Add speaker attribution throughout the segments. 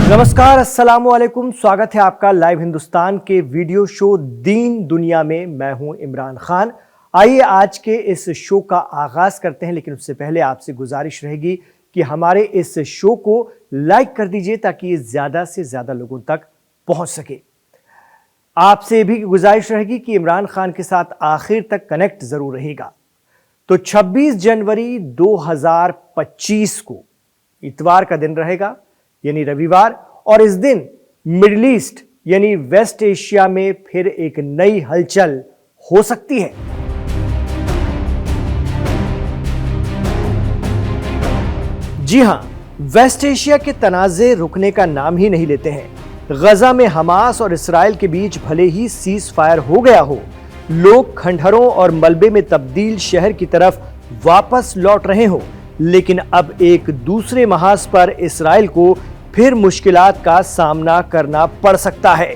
Speaker 1: नमस्कार, अस्सलाम वालेकुम। स्वागत है आपका लाइव हिंदुस्तान के वीडियो शो दीन दुनिया में। मैं हूं इमरान खान। आइए आज के इस शो का आगाज करते हैं, लेकिन उससे पहले आपसे गुजारिश रहेगी कि हमारे इस शो को लाइक कर दीजिए ताकि ये ज्यादा से ज्यादा लोगों तक पहुंच सके। आपसे भी गुजारिश रहेगी कि इमरान खान के साथ आखिर तक कनेक्ट जरूर रहेगा। तो 26 जनवरी 2025 को इतवार का दिन रहेगा, यानी रविवार, और इस दिन मिडिल ईस्ट यानी वेस्ट एशिया में फिर एक नई हलचल हो सकती है। जी हां, वेस्ट एशिया के तनाज़े रुकने का नाम ही नहीं लेते हैं। गजा में हमास और इसराइल के बीच भले ही सीज फायर हो गया हो, लोग खंडहरों और मलबे में तब्दील शहर की तरफ वापस लौट रहे हो, लेकिन अब एक दूसरे महाज पर इसराइल को फिर मुश्किलात का सामना करना पड़ सकता है।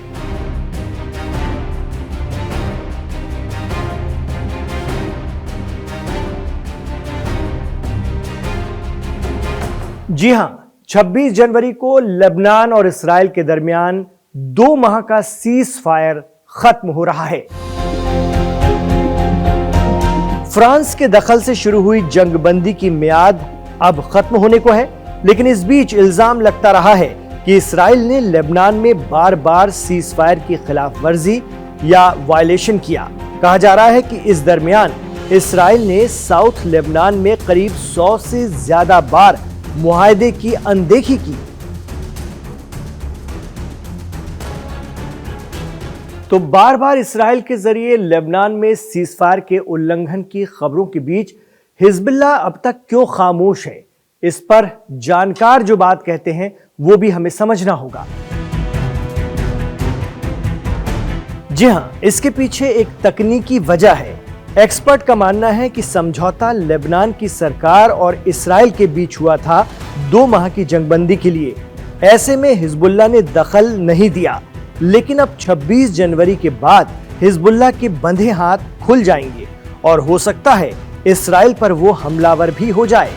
Speaker 1: जी हां, 26 जनवरी को लेबनान और इसराइल के दरमियान 2 माह का सीज फायर खत्म हो रहा है। फ्रांस के दखल से शुरू हुई जंगबंदी की मियाद अब खत्म होने को है, लेकिन इस बीच इल्जाम लगता रहा है कि इसराइल ने लेबनान में बार बार सीज फायर की खिलाफ वर्जी या वायलेशन किया। कहा जा रहा है कि इस दरमियान इसराइल ने साउथ लेबनान में करीब 100 से ज्यादा बार मुआहदे की अनदेखी की। तो बार बार इसराइल के जरिए लेबनान में सीज फायर के उल्लंघन की खबरों के बीच हिजबुल्लाह अब तक क्यों खामोश है, इस पर जानकार जो बात कहते हैं वो भी हमें समझना होगा। जी हां, इसके पीछे एक तकनीकी वजह है। एक्सपर्ट का मानना है कि समझौता लेबनान की सरकार और इसराइल के बीच हुआ था 2 माह की जंगबंदी के लिए। ऐसे में हिजबुल्लाह ने दखल नहीं दिया, लेकिन अब 26 जनवरी के बाद हिजबुल्लाह के बंधे हाथ खुल जाएंगे और हो सकता है इसराइल पर वो हमलावर भी हो जाए।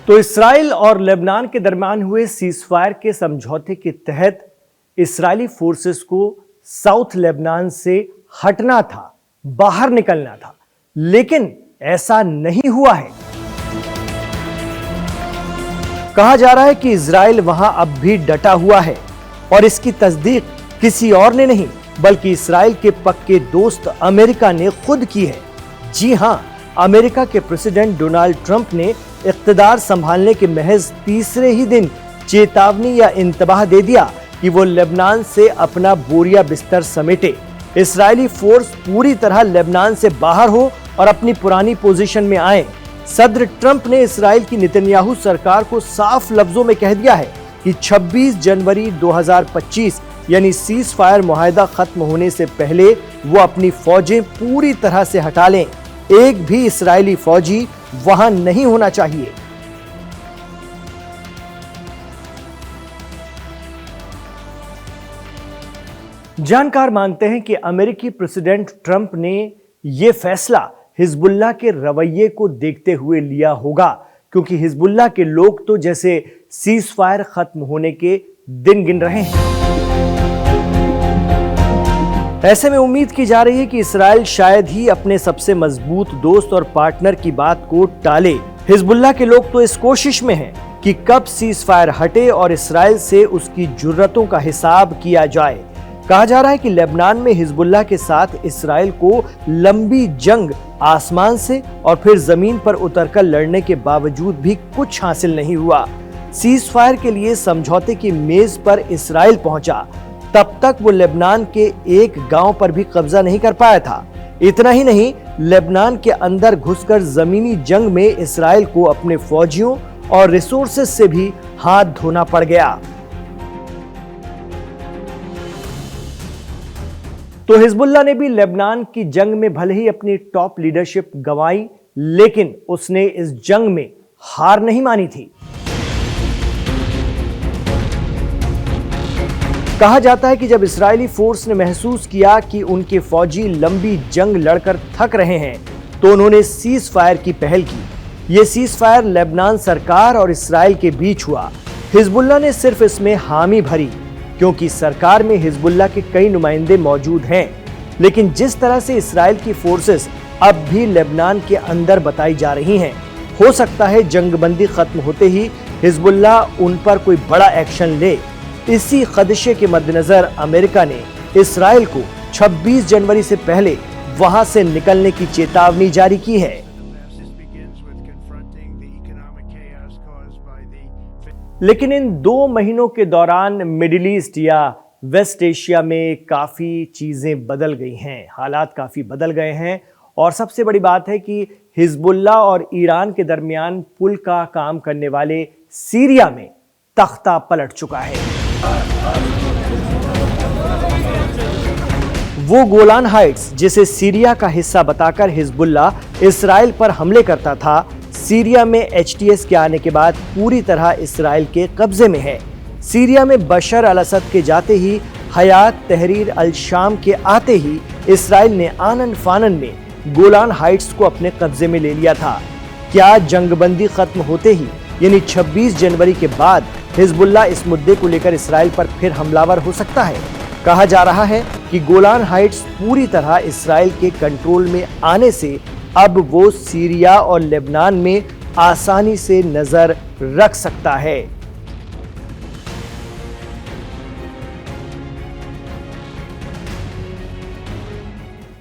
Speaker 1: तो इसराइल और लेबनान के दरमियान हुए सीजफायर के समझौते के तहत इसराइली फोर्सेस को साउथ लेबनान से हटना था, बाहर निकलना था, लेकिन ऐसा नहीं हुआ है। कहा जा रहा है कि इसराइल वहां अब भी डटा हुआ है और इसकी तस्दीक किसी और ने नहीं बल्कि इसराइल के पक्के दोस्त अमेरिका ने खुद की है। जी हां, अमेरिका के प्रेसिडेंट डोनाल्ड ट्रंप ने इख्तिदार संभालने के महज तीसरे ही दिन चेतावनी या इंतबाह दे दिया कि वो लेबनान से अपना बोरिया बिस्तर समेटे, इसराइली फोर्स पूरी तरह लेबनान से बाहर हो और अपनी पुरानी पोजीशन में आए। सदर ट्रंप ने इसराइल की नेतन्याहू सरकार को साफ लफ्जों में कह दिया है कि 26 जनवरी 2025 यानी सीज फायर मुआहदा खत्म होने से पहले वो अपनी फौजें पूरी तरह से हटा लें। एक भी इसराइली फौजी वहां नहीं होना चाहिए। जानकार मानते हैं कि अमेरिकी प्रेसिडेंट ट्रंप ने यह फैसला हिजबुल्लाह के रवैये को देखते हुए लिया होगा, क्योंकि हिजबुल्लाह के लोग तो जैसे सीज फायर खत्म होने के दिन गिन रहे हैं। ऐसे में उम्मीद की जा रही है कि इसराइल शायद ही अपने सबसे मजबूत दोस्त और पार्टनर की बात को टाले। हिजबुल्लाह के लोग तो इस कोशिश में हैं कि कब सीज फायर हटे और इसराइल से उसकी जुर्रतों का हिसाब किया जाए। कहा जा रहा है कि लेबनान में हिजबुल्लाह के साथ इसराइल को लंबी जंग आसमान से और फिर जमीन पर उतरकर लड़ने के बावजूद भी कुछ हासिल नहीं हुआ। सीज फायर के लिए समझौते की मेज पर इसराइल पहुंचा, तब तक वो लेबनान के एक गांव पर भी कब्जा नहीं कर पाया था। इतना ही नहीं, लेबनान के अंदर घुसकर जमीनी जंग में इसराइल को अपने फौजियों और रिसोर्सेज से भी हाथ धोना पड़ गया। तो हिजबुल्लाह ने भी लेबनान की जंग में भले ही अपनी टॉप लीडरशिप गंवाई, लेकिन उसने इस जंग में हार नहीं मानी थी। कहा जाता है कि जब इस्राएली फोर्स ने महसूस किया कि उनके फौजी लंबी जंग लड़कर थक रहे हैं, तो उन्होंने सीज फायर की पहल की। ये सीज फायर लेबनान सरकार और इसराइल के बीच हुआ। हिजबुल्लाह ने सिर्फ इसमें हामी भरी, क्योंकि सरकार में हिजबुल्लाह के कई नुमाइंदे मौजूद हैं। लेकिन जिस तरह से इसराइल की फोर्सेस अब भी लेबनान के अंदर बताई जा रही हैं, हो सकता है जंगबंदी खत्म होते ही हिजबुल्लाह उन पर कोई बड़ा एक्शन ले। इसी खदशे के मद्देनजर अमेरिका ने इसराइल को 26 जनवरी से पहले वहां से निकलने की चेतावनी जारी की है। लेकिन इन 2 महीनों के दौरान मिडिल ईस्ट या वेस्ट एशिया में काफी चीजें बदल गई हैं, हालात काफी बदल गए हैं। और सबसे बड़ी बात है कि हिजबुल्लाह और ईरान के दरमियान पुल का काम करने वाले सीरिया में तख्ता पलट चुका है। वो गोलान हाइट्स जिसे सीरिया का हिस्सा बताकर हिजबुल्लाह इसराइल पर हमले करता था, सीरिया में HTS के आने के बाद पूरी तरह इसराइल के कब्जे में है। सीरिया में बशर अल असद के जाते ही, हयात तहरीर अल शाम के आते ही इसराइल ने आनन फानन में गोलान हाइट्स को अपने कब्जे में ले लिया था। क्या जंगबंदी खत्म होते ही यानी 26 जनवरी के बाद हिजबुल्लाह इस मुद्दे को लेकर इसराइल पर फिर हमलावर हो सकता है? कहा जा रहा है कि गोलान हाइट्स पूरी तरह इसराइल के कंट्रोल में आने से अब वो सीरिया और लेबनान में आसानी से नजर रख सकता है।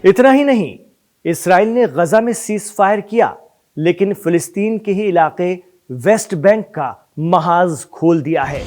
Speaker 1: इतना ही नहीं, इसराइल ने गजा में सीज फायर किया, लेकिन फिलिस्तीन के ही इलाके वेस्ट बैंक का महाज खोल दिया है।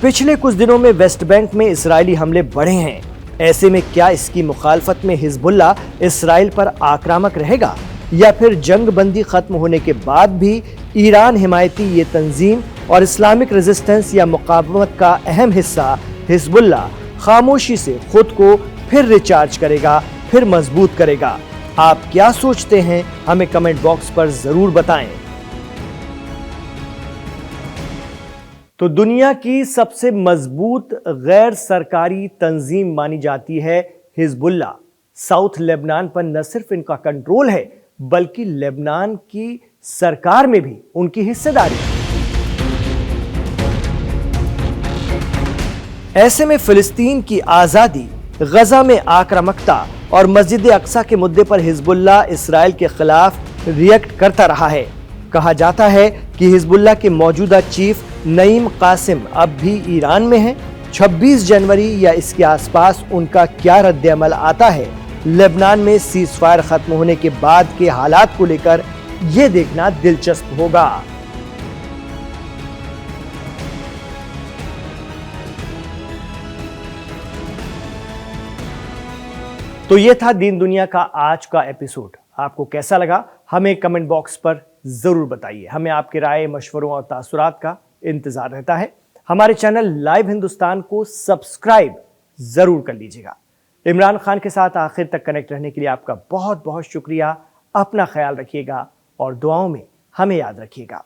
Speaker 1: पिछले कुछ दिनों में वेस्ट बैंक में इसराइली हमले बढ़े हैं। ऐसे में क्या इसकी मुखालफत में हिजबुल्लाह इसराइल पर आक्रामक रहेगा, या फिर जंगबंदी खत्म होने के बाद भी ईरान हिमायती ये तंजीम और इस्लामिक रेजिस्टेंस या मुकाबमत का अहम हिस्सा हिजबुल्लाह खामोशी से खुद को फिर रिचार्ज करेगा, फिर मजबूत करेगा? आप क्या सोचते हैं, हमें कमेंट बॉक्स पर जरूर बताएं। तो दुनिया की सबसे मजबूत गैर सरकारी तंजीम मानी जाती है हिजबुल्लाह। साउथ लेबनान पर न सिर्फ इनका कंट्रोल है, बल्कि लेबनान की सरकार में भी उनकी हिस्सेदारी है। ऐसे में फिलिस्तीन की आजादी, गजा में आक्रामकता और मस्जिद अक्सा के मुद्दे पर हिजबुल्लाह इसराइल के खिलाफ रिएक्ट करता रहा है। कहा जाता है कि हिजबुल्लाह के मौजूदा चीफ नईम कासिम अब भी ईरान में हैं। 26 जनवरी या इसके आसपास उनका क्या रद्द-ए-अमल आता है लेबनान में सीज फायर खत्म होने के बाद के हालात को लेकर, यह देखना दिलचस्प होगा। तो ये था दीन दुनिया का आज का एपिसोड। आपको कैसा लगा, हमें कमेंट बॉक्स पर जरूर बताइए। हमें आपके राय, मशवरों और तासुरात का इंतजार रहता है। हमारे चैनल लाइव हिंदुस्तान को सब्सक्राइब जरूर कर लीजिएगा। इमरान खान के साथ आखिर तक कनेक्ट रहने के लिए आपका बहुत बहुत शुक्रिया। अपना ख्याल रखिएगा और दुआओं में हमें याद रखिएगा।